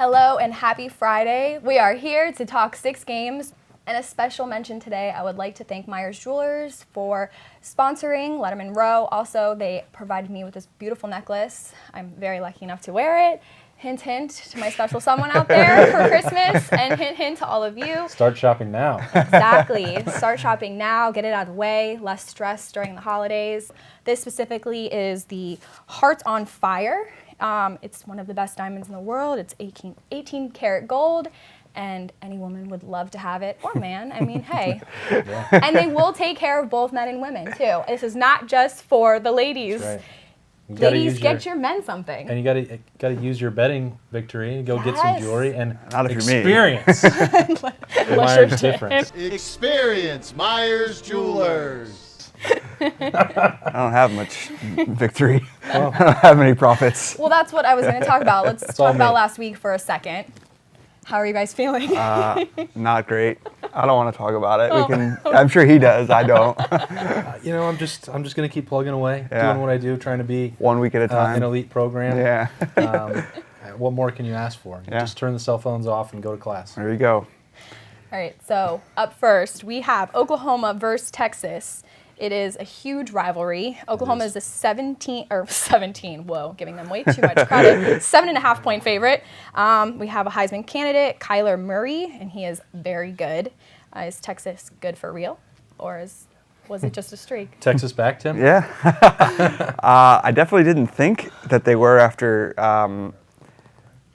Hello and happy Friday. We are here to talk 6 games. And a special mention today, I would like to thank Myers Jewelers for sponsoring Lettermen Row. Also, they provided me with this beautiful necklace. I'm very lucky enough to wear it. Hint, hint to my special someone out there for Christmas, and hint, hint to all of you. Start shopping now. Exactly. Start shopping now. Get it out of the way. Less stress during the holidays. This specifically is the Heart on Fire. It's one of the best diamonds in the world. It's 18 karat gold. And any woman would love to have it, or man. I mean, hey. Yeah. And they will take care of both men and women, too. This is not just for the ladies. That's right. Ladies, get your men something. And you got to use your betting victory and go get some jewelry and not if experience Myers difference. Experience Myers Jewelers. I don't have much victory. Well, I don't have any profits. Well, that's what I was going to talk about. Let's talk about last week for a second. How are you guys feeling? Not great. I don't want to talk about it. I'm sure he does. I don't. I'm just gonna keep plugging away, doing what I do, trying to be 1 week at a time. An elite program. Yeah. What more can you ask for? Just turn the cell phones off and go to class. There you go. All right. So up first, we have Oklahoma versus Texas. It is a huge rivalry. Oklahoma is a 17. Whoa, giving them way too much credit. 7.5 point favorite. We have a Heisman candidate, Kyler Murray, and he is very good. Is Texas good for real, or was it just a streak? Texas backed him? Yeah. I definitely didn't think that they were after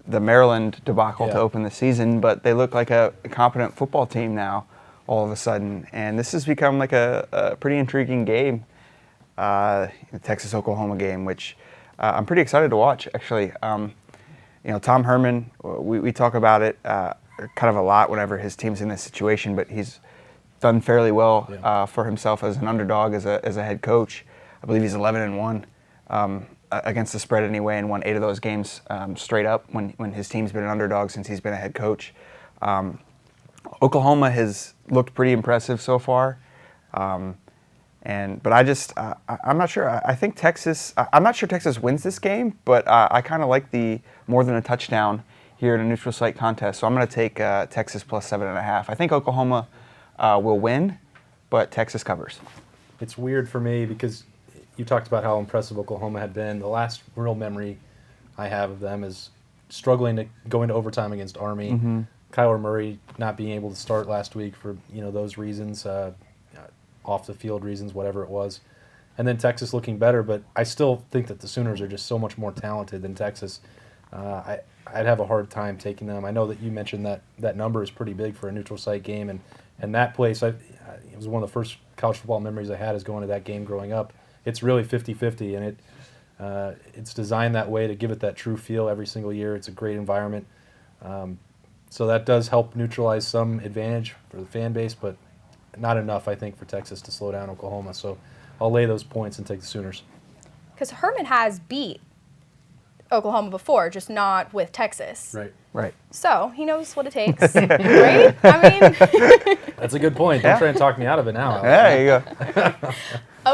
the Maryland debacle to open the season, but they look like a competent football team now. All of a sudden, and this has become like a pretty intriguing game, the Texas-Oklahoma game, which I'm pretty excited to watch, actually. Tom Herman, we talk about it kind of a lot whenever his team's in this situation, but he's done fairly well for himself as an underdog, as a head coach. I believe he's 11-1 against the spread anyway, and won 8 of those games straight up when his team's been an underdog since he's been a head coach. Oklahoma has looked pretty impressive so far, but I'm not sure. I think Texas. I'm not sure Texas wins this game, but I kind of like the more than a touchdown here in a neutral site contest. So I'm going to take Texas plus 7.5. I think Oklahoma will win, but Texas covers. It's weird for me because you talked about how impressive Oklahoma had been. The last real memory I have of them is struggling to go into overtime against Army. Mm-hmm. Kyler Murray not being able to start last week for those reasons, off the field reasons, whatever it was, and then Texas looking better. But I still think that the Sooners are just so much more talented than Texas. I'd have a hard time taking them. I know that you mentioned that number is pretty big for a neutral site game, and that place, it was one of the first college football memories I had is going to that game growing up. It's really 50-50, and it's designed that way to give it that true feel every single year. It's a great environment. So that does help neutralize some advantage for the fan base, but not enough, I think, for Texas to slow down Oklahoma. So I'll lay those points and take the Sooners. Because Herman has beat Oklahoma before, just not with Texas. Right. So he knows what it takes, right? I mean, that's a good point. Don't try and talk me out of it now. There you go.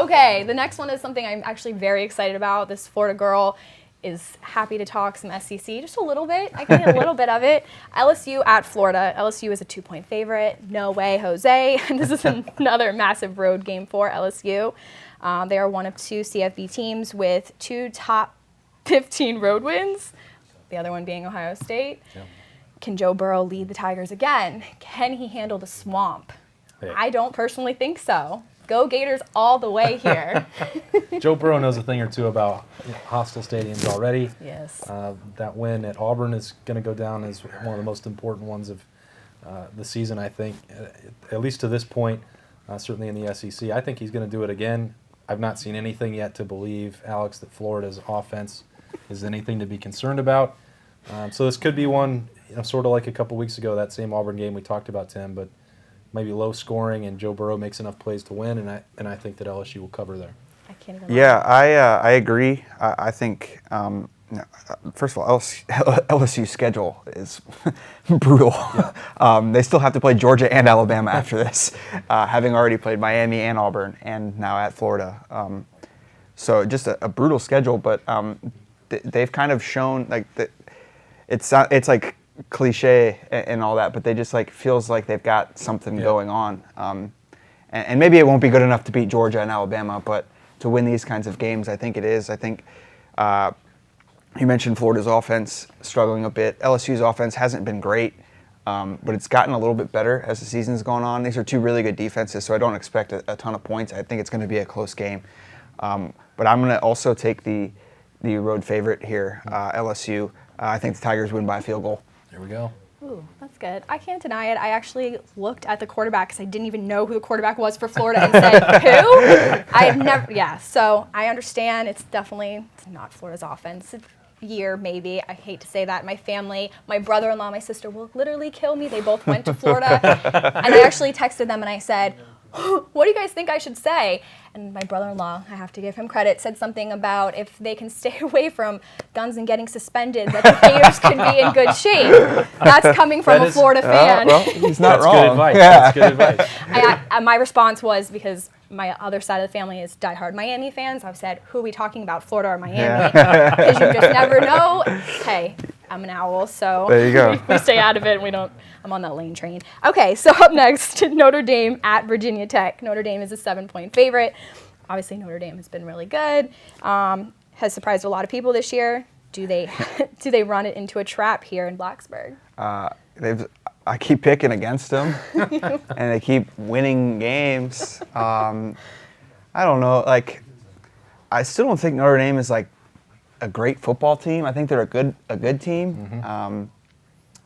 Okay, the next one is something I'm actually very excited about. This Florida girl is happy to talk some SEC, just a little bit. I can get a little bit of it. LSU at Florida. LSU is a 2-point favorite. No way, Jose. This is another massive road game for LSU. They are one of 2 CFB teams with 2 top 15 road wins, the other one being Ohio State. Yeah. Can Joe Burrow lead the Tigers again? Can he handle the swamp? Hey. I don't personally think so. Go Gators all the way here. Joe Burrow knows a thing or two about hostile stadiums already. Yes. That win at Auburn is going to go down as one of the most important ones of the season, I think, at least to this point, certainly in the SEC. I think he's going to do it again. I've not seen anything yet to believe, Alex, that Florida's offense is anything to be concerned about. So this could be one, sort of like a couple weeks ago, that same Auburn game we talked about, Tim, but maybe low scoring, and Joe Burrow makes enough plays to win, and I think that LSU will cover there. I can't even. Yeah, I agree. I think first of all, LSU's schedule is brutal. Yeah. They still have to play Georgia and Alabama after this, having already played Miami and Auburn, and now at Florida. So just a brutal schedule, but they've kind of shown like that. It's like cliche and all that, but they just like feels like they've got something going on. And maybe it won't be good enough to beat Georgia and Alabama, but to win these kinds of games, I think it is. I think you mentioned Florida's offense struggling a bit. LSU's offense hasn't been great, but it's gotten a little bit better as the season's gone on. These are two really good defenses, so I don't expect a ton of points. I think it's going to be a close game. But I'm going to also take the road favorite here, LSU. I think the Tigers win by a field goal. There we go. Ooh, that's good. I can't deny it. I actually looked at the quarterback because I didn't even know who the quarterback was for Florida and said, who? I've never, so I understand it's not Florida's offense year, maybe. I hate to say that. My family, my brother-in-law, my sister will literally kill me. They both went to Florida. And I actually texted them and I said, what do you guys think I should say? And my brother-in-law, I have to give him credit, said something about if they can stay away from guns and getting suspended, that the Gators could be in good shape. That's coming from a Florida fan. Well, he's not That's wrong. good advice. Yeah. That's good advice. My response was, because my other side of the family is diehard Miami fans, I've said, who are we talking about, Florida or Miami? Because you just never know. Hey, I'm an owl, so There you go. we stay out of it. I'm on that lane train. Okay, so up next, Notre Dame at Virginia Tech. Notre Dame is a 7-point favorite. Obviously, Notre Dame has been really good. Has surprised a lot of people this year. Do they run it into a trap here in Blacksburg? I keep picking against them, and they keep winning games. I don't know. Like, I still don't think Notre Dame is like a great football team. I think they're a good team,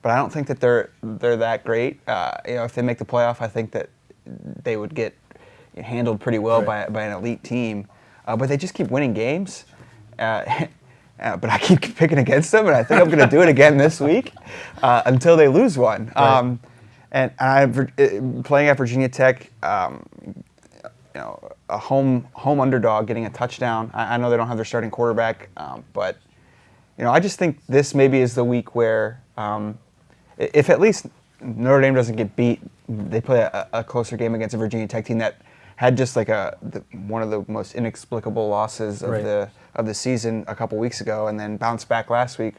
but I don't think that they're that great. If they make the playoff, I think that they would get handled pretty well by an elite team. But they just keep winning games. But I keep picking against them, and I think I'm going to do it again this week until they lose one. Right. And I'm playing at Virginia Tech, a home underdog getting a touchdown. I know they don't have their starting quarterback, but I just think this maybe is the week where if at least Notre Dame doesn't get beat, they play a closer game against a Virginia Tech team that had just like one of the most inexplicable losses of the season a couple weeks ago, and then bounced back last week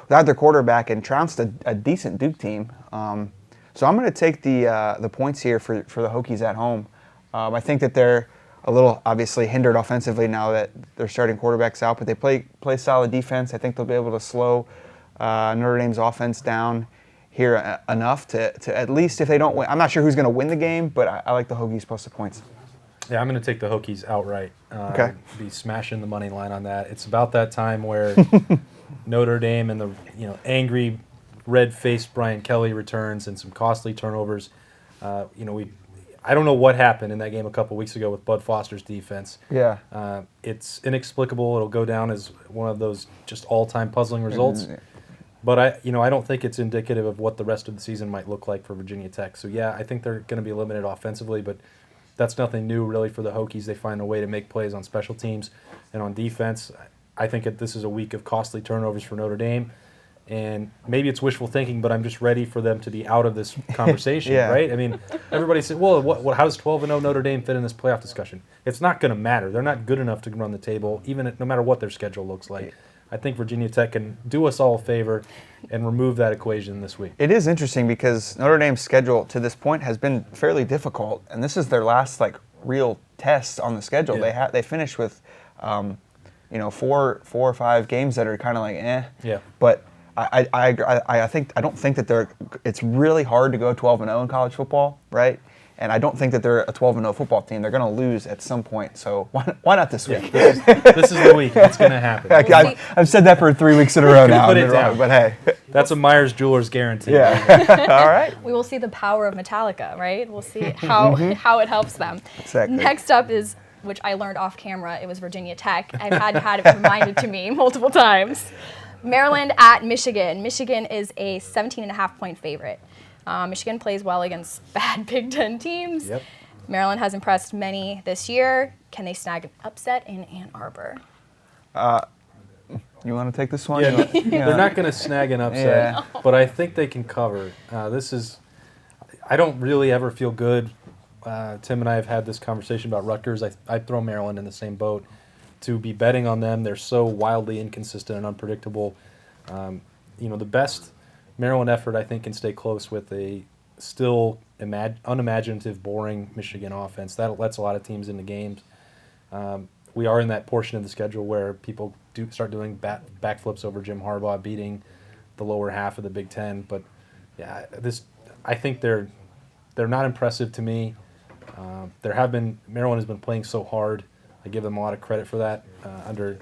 without their quarterback and trounced a decent Duke team. So I'm going to take the points here for the Hokies at home. I think that they're a little obviously hindered offensively now that their starting quarterback's out, but they play solid defense. I think they'll be able to slow Notre Dame's offense down here enough to at least, if they don't win, I'm not sure who's going to win the game, but I like the Hokies plus the points. Yeah, I'm going to take the Hokies outright. Okay. Be smashing the money line on that. It's about that time where Notre Dame and the angry, red-faced Brian Kelly returns and some costly turnovers. I don't know what happened in that game a couple weeks ago with Bud Foster's defense. Yeah. It's inexplicable. It'll go down as one of those just all-time puzzling results. But I don't think it's indicative of what the rest of the season might look like for Virginia Tech. So yeah, I think they're going to be limited offensively, but that's nothing new really for the Hokies. They find a way to make plays on special teams and on defense. I think this is a week of costly turnovers for Notre Dame. And maybe it's wishful thinking, but I'm just ready for them to be out of this conversation, right? I mean, everybody said, well, how does 12-0 Notre Dame fit in this playoff discussion? It's not going to matter. They're not good enough to run the table, no matter what their schedule looks like. I think Virginia Tech can do us all a favor and remove that equation this week. It is interesting because Notre Dame's schedule to this point has been fairly difficult, and this is their last real test on the schedule. Yeah. They finished with 4 or 5 games that are kind of like eh. Yeah. But I don't think that it's really hard to go 12-0 in college football, right? And I don't think that they're a 12-0 football team. They're going to lose at some point. So why not this week? This is the week. It's going to happen. I've said that for 3 weeks in a row now. Put it down. But hey. That's a Myers Jewelers guarantee. Yeah. All right. We will see the power of Metallica, right? We'll see how it helps them. Exactly. Next up is, which I learned off camera, it was Virginia Tech. I've had it reminded to me multiple times. Maryland at Michigan. Michigan is a 17.5-point favorite. Michigan plays well against bad Big Ten teams. Yep. Maryland has impressed many this year. Can they snag an upset in Ann Arbor? You want to take this one? Yeah, they're not going to snag an upset, but I think they can cover. I don't really ever feel good. Tim and I have had this conversation about Rutgers. I throw Maryland in the same boat. To be betting on them, they're so wildly inconsistent and unpredictable. The best Maryland effort, I think, can stay close with a still unimaginative, boring Michigan offense. That lets a lot of teams into games. We are in that portion of the schedule where people do start doing backflips over Jim Harbaugh, beating the lower half of the Big Ten. But yeah, I think they're not impressive to me. Maryland has been playing so hard. I give them a lot of credit for that under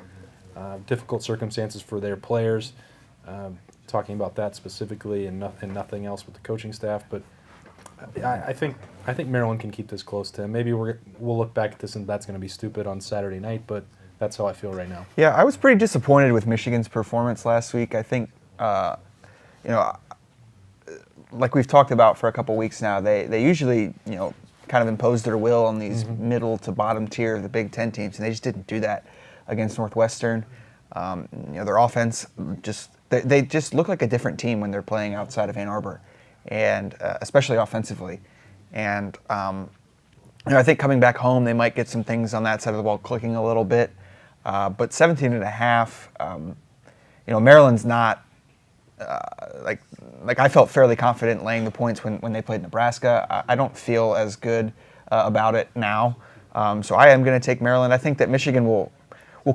difficult circumstances for their players. Talking about that specifically and nothing else with the coaching staff, but I think Maryland can keep this close to them. Maybe we'll look back at this and that's going to be stupid on Saturday night, but that's how I feel right now. Yeah, I was pretty disappointed with Michigan's performance last week. I think, like we've talked about for a couple weeks now, they usually, kind of impose their will on these middle to bottom tier of the Big Ten teams, and they just didn't do that against Northwestern. Their offense they just look like a different team when they're playing outside of Ann Arbor, and especially offensively. And I think coming back home, they might get some things on that side of the ball clicking a little bit. But 17.5, Maryland's not like I felt fairly confident laying the points when they played Nebraska. I don't feel as good about it now. So I am going to take Maryland. I think that Michigan will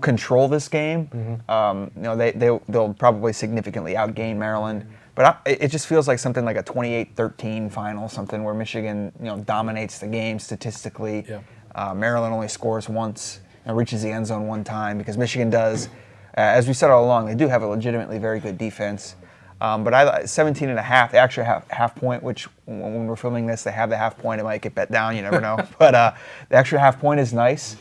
control this game. They'll probably significantly outgain Maryland. But it just feels like something like a 28-13 final, something where Michigan dominates the game statistically. Yeah. Maryland only scores once and reaches the end zone one time because Michigan does, as we said all along, they do have a legitimately very good defense. But 17.5, they actually have half point, which when we're filming this, they have the half point. It might get bet down, you never know. But the extra half point is nice.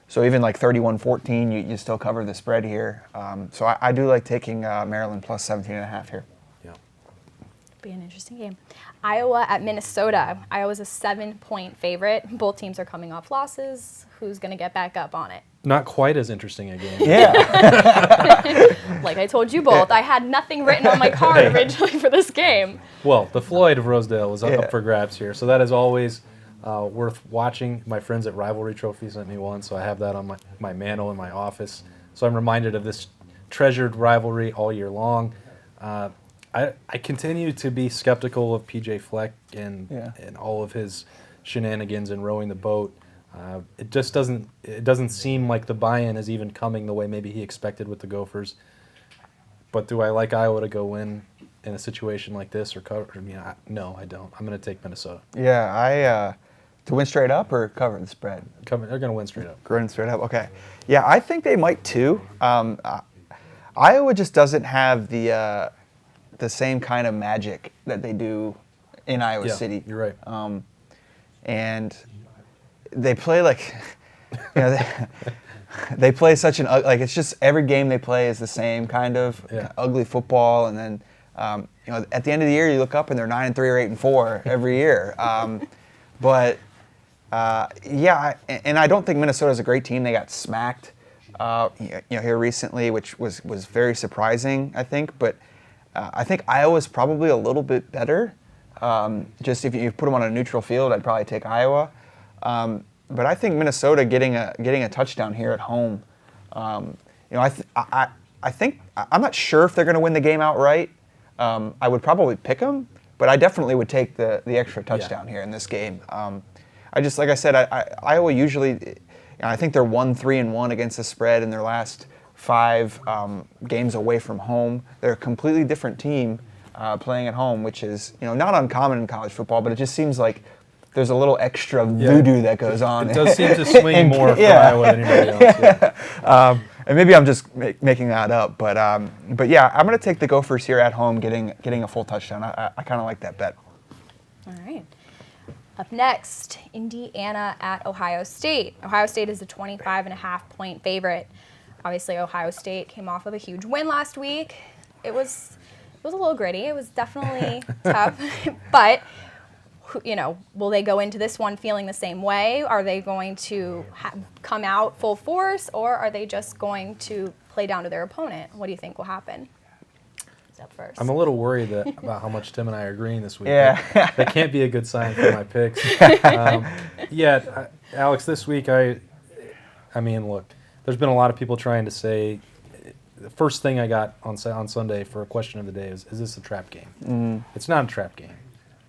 So even like 31-14, you still cover the spread here. So I do like taking Maryland plus 17.5 here. Yeah. Be an interesting game. Iowa at Minnesota. Iowa's a 7-point favorite. Both teams are coming off losses. Who's going to get back up on it? Not quite as interesting a game. Yeah. Like I told you both, I had nothing written on my card originally for this game. Well, the Floyd of Rosedale is up for grabs here, so that is always worth watching. My friends at Rivalry Trophy sent me one, so I have that on my mantle in my office. So I'm reminded of this treasured rivalry all year long. I continue to be skeptical of PJ Fleck and all of his shenanigans in rowing the boat. It just doesn't seem like the buy-in is even coming the way maybe he expected with the Gophers. But do I like Iowa to go win in a situation like this or cover? No, I don't. I'm going to take Minnesota. Yeah, to win straight up or cover the spread? They're going to win straight up. Win straight up, okay. Yeah, I think they might too. Iowa just doesn't have the same kind of magic that they do in Iowa City. You're right. And they play like, they play such an it's just every game they play is the same kind of ugly football, and then at the end of the year you look up and they're 9-3 or 8-4 every year. But and I don't think Minnesota's a great team. They got smacked here recently, which was very surprising, I think. But I think Iowa's probably a little bit better. Just if you put them on a neutral field, I'd probably take Iowa. But I think Minnesota getting a touchdown here at home. I think I'm not sure if they're going to win the game outright. I would probably pick them, but I definitely would take the extra touchdown here in this game. Like I said, Iowa usually, I think they're 1-3-1 against the spread in their last 5 games away from home. They're a completely different team playing at home, which is not uncommon in college football, but it just seems like there's a little extra voodoo that goes on. It does seem to swing more for Iowa than anybody else. And maybe I'm just making that up, but yeah, I'm going to take the Gophers here at home, getting a full touchdown. I kind of like that bet. All right. Up next, Indiana at Ohio State. Ohio State is a 25.5-point favorite. Obviously, Ohio State came off of a huge win last week. It was a little gritty. It was definitely tough, but will they go into this one feeling the same way? Are they going to come out full force, or are they just going to play down to their opponent? What do you think will happen? Who's up first? I'm a little worried about how much Tim and I are agreeing this week. Yeah. That can't be a good sign for my picks. Alex, this week, I mean, look, there's been a lot of people trying to say the first thing I got on Sunday for a question of the day is this a trap game? It's not a trap game.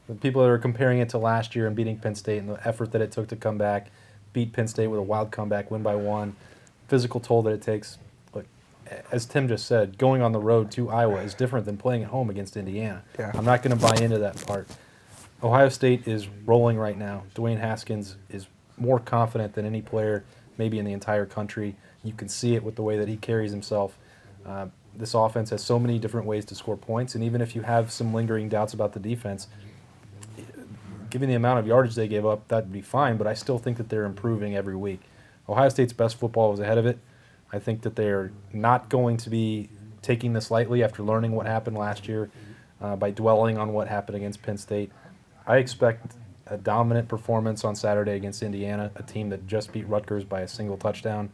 The people that are comparing it to last year and beating Penn State and the effort that it took to come back, beat Penn State with a wild comeback, win by 1, physical toll that it takes. Look, as Tim just said, going on the road to Iowa is different than playing at home against Indiana. Yeah. I'm not going to buy into that part. Ohio State is rolling right now. Dwayne Haskins is more confident than any player maybe in the entire country. You can see it with the way that he carries himself. This offense has so many different ways to score points, and even if you have some lingering doubts about the defense, given the amount of yardage they gave up, that'd be fine, but I still think that they're improving every week. Ohio State's best football was ahead of it. I think that they're not going to be taking this lightly after learning what happened last year by dwelling on what happened against Penn State. I expect a dominant performance on Saturday against Indiana, a team that just beat Rutgers by a single touchdown.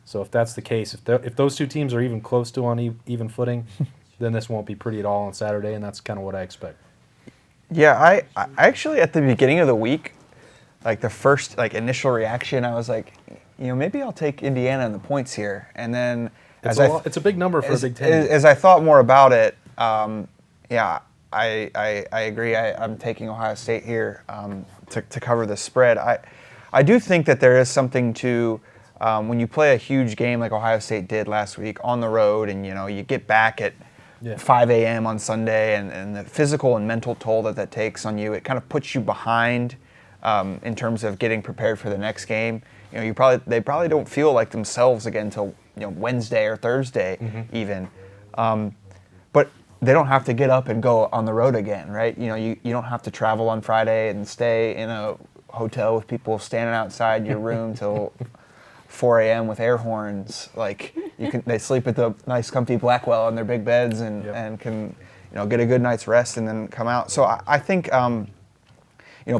So if that's the case, if those two teams are even close to on even footing, then this won't be pretty at all on Saturday, and that's kind of what I expect. Yeah, I actually at the beginning of the week, like the first initial reaction, I was like, maybe I'll take Indiana and the points here. And then it's a big number for a Big Ten. As I thought more about it, yeah, I agree. I'm taking Ohio State here to cover the spread. I do think that there is something to when you play a huge game like Ohio State did last week on the road, and you get back at 5 a.m. on Sunday, and the physical and mental toll that takes on you, it kind of puts you behind in terms of getting prepared for the next game. They probably don't feel like themselves again until Wednesday or Thursday even. But they don't have to get up and go on the road again, right? You don't have to travel on Friday and stay in a hotel with people standing outside your room till 4 a.m. with air horns. They sleep at the nice comfy Blackwell in their big beds and can get a good night's rest and then come out. So I think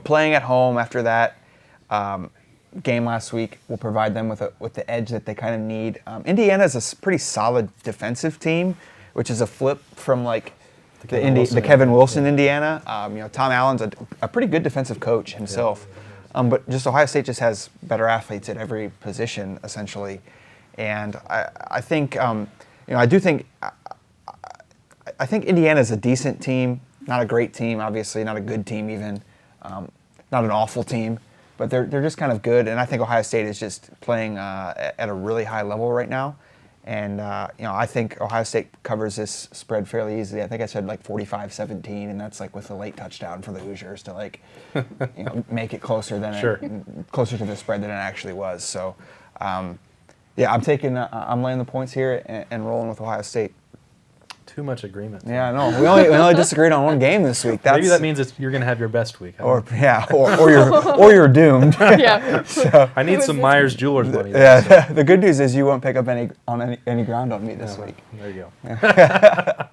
playing at home after that game last week will provide them with the edge that they kind of need. Indiana is a pretty solid defensive team, which is a flip from the Kevin Wilson Indiana. Tom Allen's a pretty good defensive coach himself. But just Ohio State just has better athletes at every position, essentially. And I think, I think Indiana's a decent team, not a great team, obviously, not a good team even, not an awful team, but they're just kind of good. And I think Ohio State is just playing at a really high level right now. And, I think Ohio State covers this spread fairly easily. I think I said 45-17, and that's with a late touchdown for the Hoosiers to make it closer closer to the spread than it actually was. So, I'm laying the points here and rolling with Ohio State. Too much agreement. Yeah, I know. We only disagreed on one game this week. Maybe that means you're going to have your best week. Or you're doomed. Yeah. So, I need some Myers Jewelers money. Yeah. The good news is you won't pick up any ground on me this week. There you go.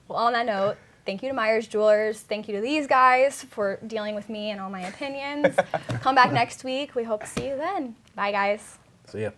Well, on that note, thank you to Myers Jewelers. Thank you to these guys for dealing with me and all my opinions. Come back next week. We hope to see you then. Bye, guys. See ya.